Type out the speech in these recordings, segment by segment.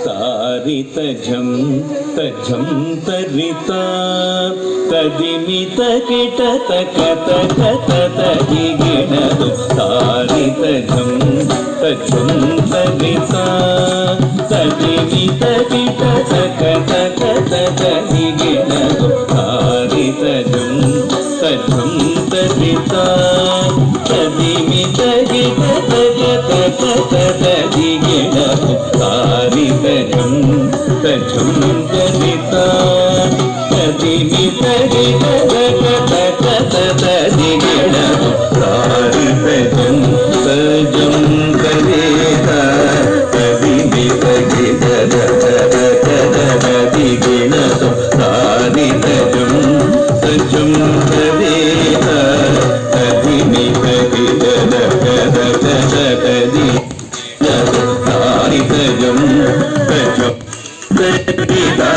तारितजं तजं तरिता तदिमित किट तकतकतदिगिणदु तारितजं तजं तरिता तदिमित किट तकतकतदिगिणदु तारितजं तजं तरिता तदिमित किट तकतकतदिगिणदु तारितजं तजं तरिता तदिमित किट तकतकतदिगिणदु तारितजं तजं तरिता तदिमित किट तकतकतदिगिणदु तारितजं तजं तरिता तदिमित किट तकतकतदिगिणदु तारितजं तजं तरिता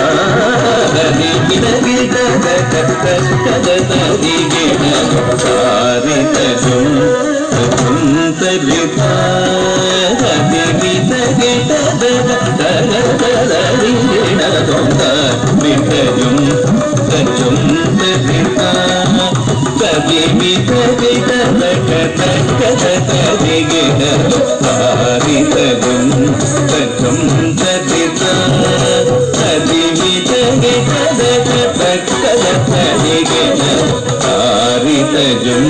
तदिमित किट तकतकतदिगिणदु तारितजं तजं तरिता तदिमित किट तकतकतदिगिणदु तारितजं तजं तरिता तदिमित किट तकतकतदिगिणदु तारितजं तजं तरिता तदिमित किट तकतकतदिगिणदु तारितजं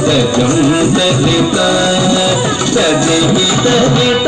तजं तरिता तदिमित किट